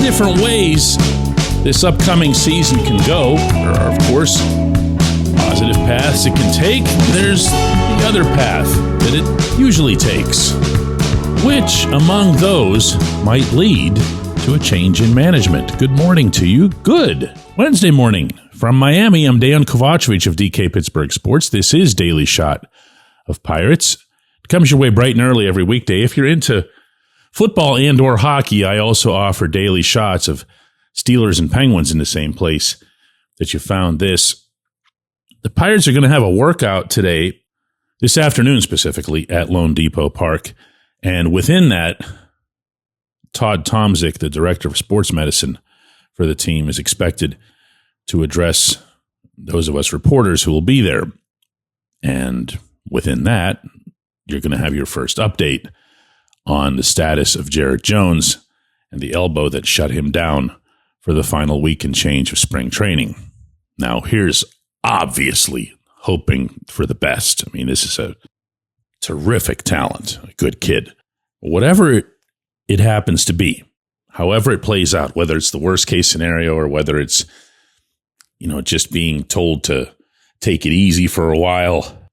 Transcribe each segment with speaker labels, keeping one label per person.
Speaker 1: different ways this upcoming season can go. There are, of course, positive paths it can take. There's the other path that it usually takes. Which among those might lead to a change in management? Good morning to you. Good Wednesday morning. From Miami, I'm Dejan Kovacevic of DK Pittsburgh Sports. This is Daily Shot of Pirates. It comes your way bright and early every weekday. If you're into football and or hockey, I also offer daily shots of Steelers and Penguins in the same place that you found this. The Pirates are going to have a workout today, this afternoon specifically, at Lone Depot Park. And within that, Todd Tomzik, the director of sports medicine for the team, is expected to address those of us reporters who will be there. And within that, you're going to have your first update on the status of Jarrett Jones and the elbow that shut him down for the final week and change of spring training. Now, here's obviously hoping for the best. I mean, this is a terrific talent, a good kid. Whatever it happens to be, however it plays out, whether it's the worst case scenario or whether it's, just being told to take it easy for a while,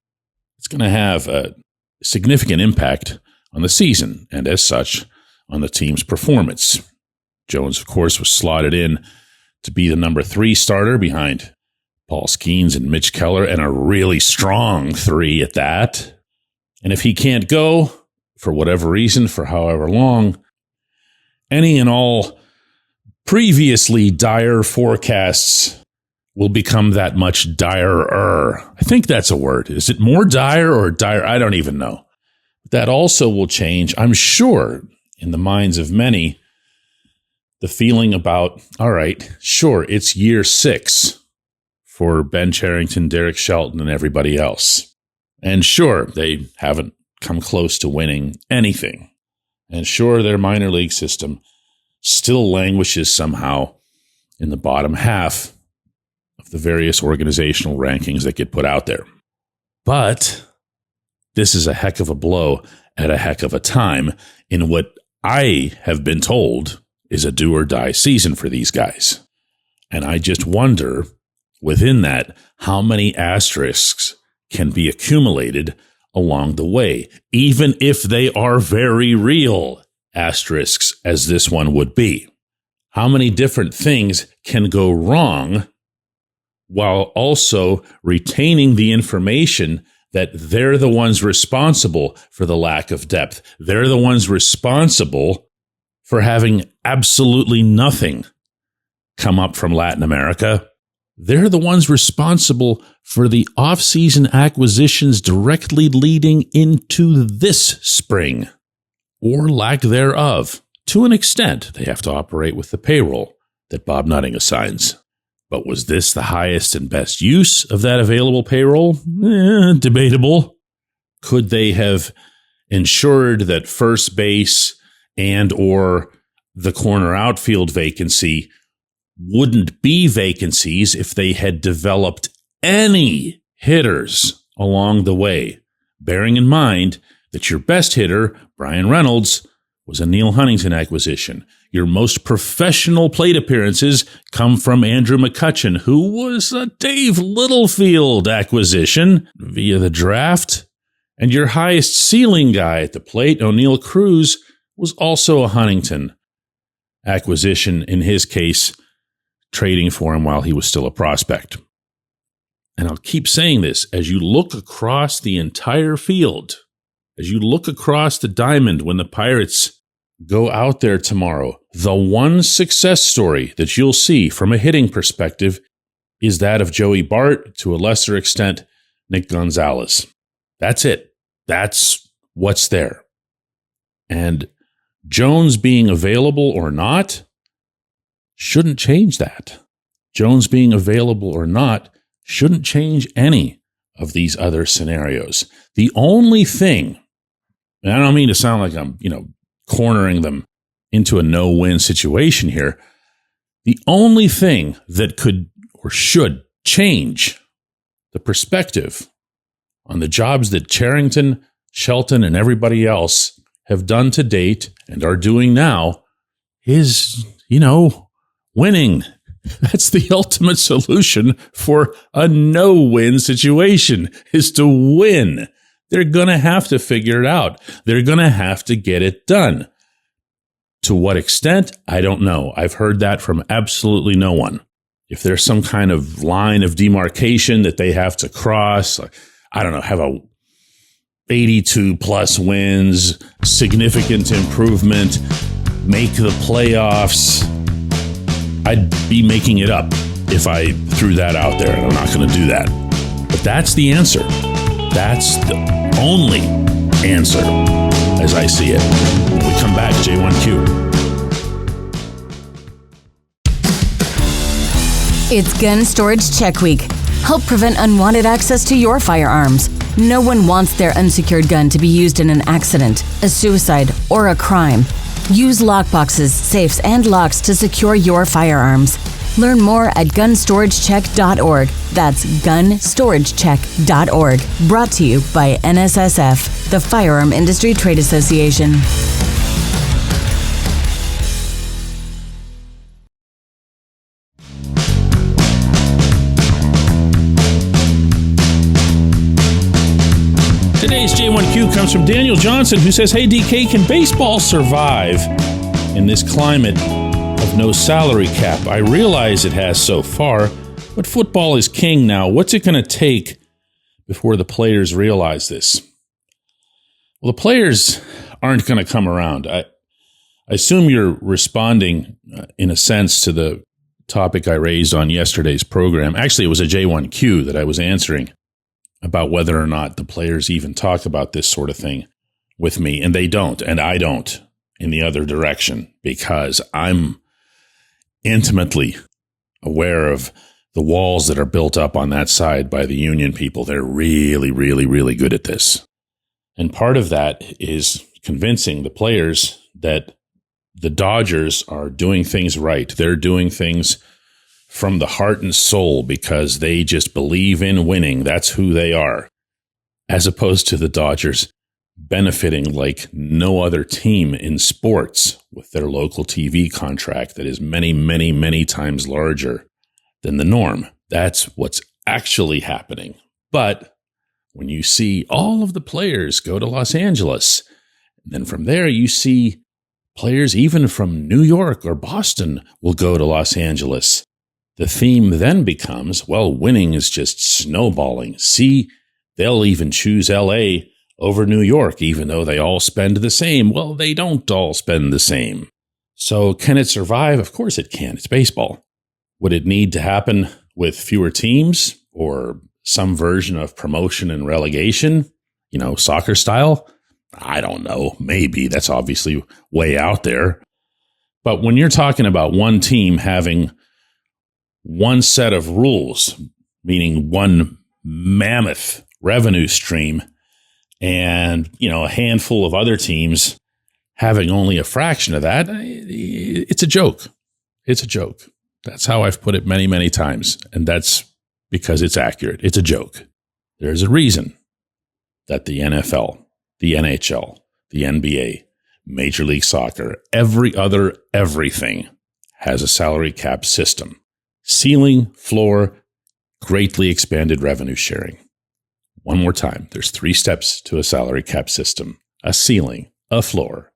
Speaker 1: it's going to have a significant impact on the season and as such on the team's performance. Jones, of course, was slotted in to be the number 3 starter behind Paul Skeens and Mitch Keller, and a really strong 3 at that. And if he can't go, for whatever reason, for however long, any and all previously dire forecasts will become that much direr. I think that's a word. Is it more dire or dire? I don't even know. That also will change, I'm sure, in the minds of many, the feeling about, all right, sure, it's year 6 for Ben Cherington, Derek Shelton, and everybody else. And sure, they haven't come close to winning anything. And sure, their minor league system still languishes somehow in the bottom half of the various organizational rankings that get put out there. But this is a heck of a blow at a heck of a time in what I have been told is a do-or-die season for these guys. And I just wonder, within that, how many asterisks can be accumulated along the way, even if they are very real asterisks, as this one would be. How many different things can go wrong while also retaining the information that they're the ones responsible for the lack of depth. They're the ones responsible for having absolutely nothing come up from Latin America. They're the ones responsible for the off-season acquisitions directly leading into this spring, or lack thereof. To an extent, they have to operate with the payroll that Bob Nutting assigns. But was this the highest and best use of that available payroll? Debatable. Could they have ensured that first base and or the corner outfield vacancy wouldn't be vacancies if they had developed any hitters along the way, bearing in mind that your best hitter, Brian Reynolds, was a Neil Huntington acquisition. Your most professional plate appearances come from Andrew McCutchen, who was a Dave Littlefield acquisition via the draft. And your highest ceiling guy at the plate, O'Neal Cruz, was also a Huntington acquisition, in his case, trading for him while he was still a prospect. And I'll keep saying this, as you look across the entire field, as you look across the diamond when the Pirates go out there tomorrow, the one success story that you'll see from a hitting perspective is that of Joey Bart, to a lesser extent, Nick Gonzalez. That's it. That's what's there. And Jones being available or not shouldn't change that. Jones being available or not shouldn't change any of these other scenarios. The only thing, and I don't mean to sound like I'm, cornering them into a no-win situation here. The only thing that could or should change the perspective on the jobs that Cherington, Shelton, and everybody else have done to date and are doing now is winning. That's the ultimate solution for a no-win situation, is to win. They're going to have to figure it out. They're going to have to get it done. To what extent? I don't know. I've heard that from absolutely no one. If there's some kind of line of demarcation that they have to cross, I don't know, have a 82 plus wins, significant improvement, make the playoffs, I'd be making it up if I threw that out there, and I'm not going to do that. But that's the answer. That's the only answer as I see it. When we come back, J1Q.
Speaker 2: It's Gun Storage Check Week. Help prevent unwanted access to your firearms. No one wants their unsecured gun to be used in an accident, a suicide, or a crime. Use lockboxes, safes, and locks to secure your firearms. Learn more at gunstoragecheck.org. That's gunstoragecheck.org. Brought to you by NSSF, the Firearm Industry Trade Association.
Speaker 1: Today's J1Q comes from Daniel Johnson, who says, "Hey, DK, can baseball survive in this climate of no salary cap? I realize it has so far, but football is king now. What's it going to take before the players realize this?" Well, the players aren't going to come around. I assume you're responding, in a sense, to the topic I raised on yesterday's program. Actually, it was a J1Q that I was answering about whether or not the players even talk about this sort of thing with me. And they don't, and I don't in the other direction, because I'm intimately aware of the walls that are built up on that side by the union people. They're really, really, really good at this. And part of that is convincing the players that the Dodgers are doing things right. They're doing things from the heart and soul because they just believe in winning. That's who they are. As opposed to the Dodgers benefiting like no other team in sports with their local TV contract that is many, many, many times larger than the norm. That's what's actually happening. But when you see all of the players go to Los Angeles, and then from there you see players even from New York or Boston will go to Los Angeles. The theme then becomes, well, winning is just snowballing. See, they'll even choose LA over New York, even though they all spend the same. Well, they don't all spend the same. So can it survive? Of course it can. It's baseball. Would it need to happen with fewer teams or some version of promotion and relegation, soccer style? I don't know. Maybe. That's obviously way out there. But when you're talking about one team having one set of rules, meaning one mammoth revenue stream, and, a handful of other teams having only a fraction of that, it's a joke. It's a joke. That's how I've put it many, many times. And that's because it's accurate. It's a joke. There's a reason that the NFL, the NHL, the NBA, Major League Soccer, everything has a salary cap system. Ceiling, floor, greatly expanded revenue sharing. One more time, there's 3 steps to a salary cap system: a ceiling, a floor,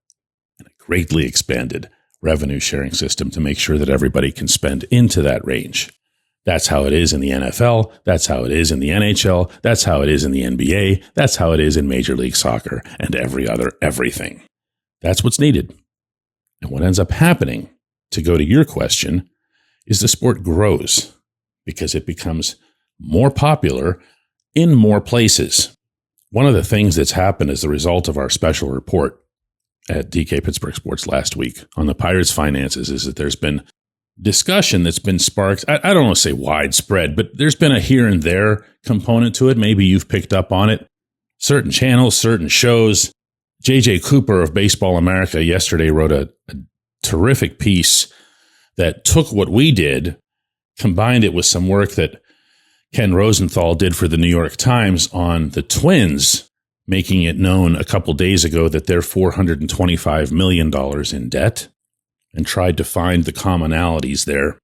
Speaker 1: and a greatly expanded revenue sharing system to make sure that everybody can spend into that range. That's how it is in the NFL. That's how it is in the NHL. That's how it is in the NBA. That's how it is in Major League Soccer and everything. That's what's needed. And what ends up happening, to go to your question, is the sport grows because it becomes more popular in more places. One of the things that's happened as a result of our special report at DK Pittsburgh Sports last week on the Pirates' finances is that there's been discussion that's been sparked. I don't want to say widespread, but there's been a here and there component to it. Maybe you've picked up on it. Certain channels, certain shows. JJ Cooper of Baseball America yesterday wrote a terrific piece that took what we did, combined it with some work that Ken Rosenthal did for the New York Times on the Twins, making it known a couple days ago that they're $425 million in debt. and tried to find the commonalities there.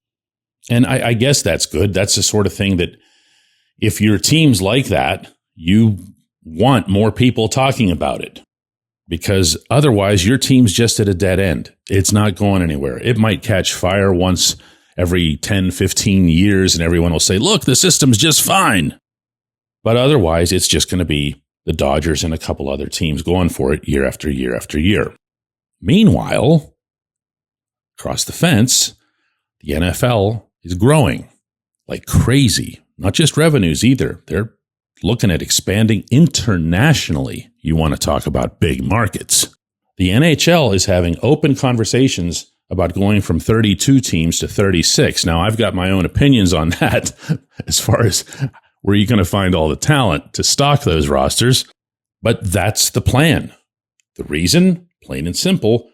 Speaker 1: And I guess that's good. That's the sort of thing that if your team's like that, you want more people talking about it, because otherwise your team's just at a dead end. It's not going anywhere. It might catch fire once every 10, 15 years and everyone will say, look, the system's just fine. But otherwise, it's just going to be the Dodgers and a couple other teams going for it year after year after year. Meanwhile, across the fence, the NFL is growing like crazy. Not just revenues either. They're looking at expanding internationally. You want to talk about big markets. The NHL is having open conversations about going from 32 teams to 36. Now, I've got my own opinions on that as far as where you're going to find all the talent to stock those rosters. But that's the plan. The reason, plain and simple,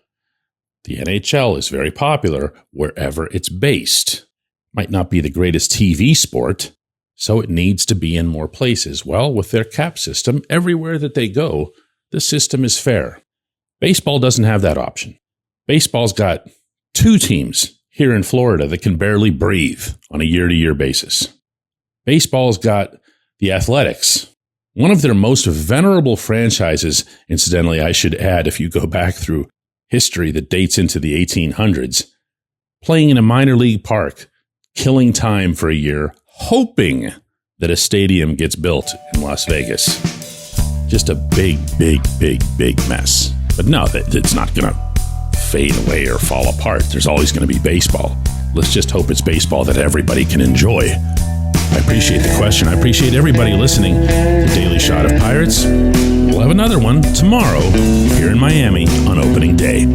Speaker 1: the NHL is very popular wherever it's based. Might not be the greatest TV sport, so it needs to be in more places. Well, with their cap system, everywhere that they go, the system is fair. Baseball doesn't have that option. Baseball's got 2 teams here in Florida that can barely breathe on a year-to-year basis. Baseball's got the Athletics, one of their most venerable franchises. Incidentally, I should add, if you go back through history that dates into the 1800s, playing in a minor league park, killing time for a year, hoping that a stadium gets built in Las Vegas. Just a big, big, big, big mess. But no, it's not going to fade away or fall apart. There's always going to be baseball. Let's just hope it's baseball that everybody can enjoy. I appreciate the question. I appreciate everybody listening to Daily Shot of Pirates. We'll have another one tomorrow here in Miami on opening day.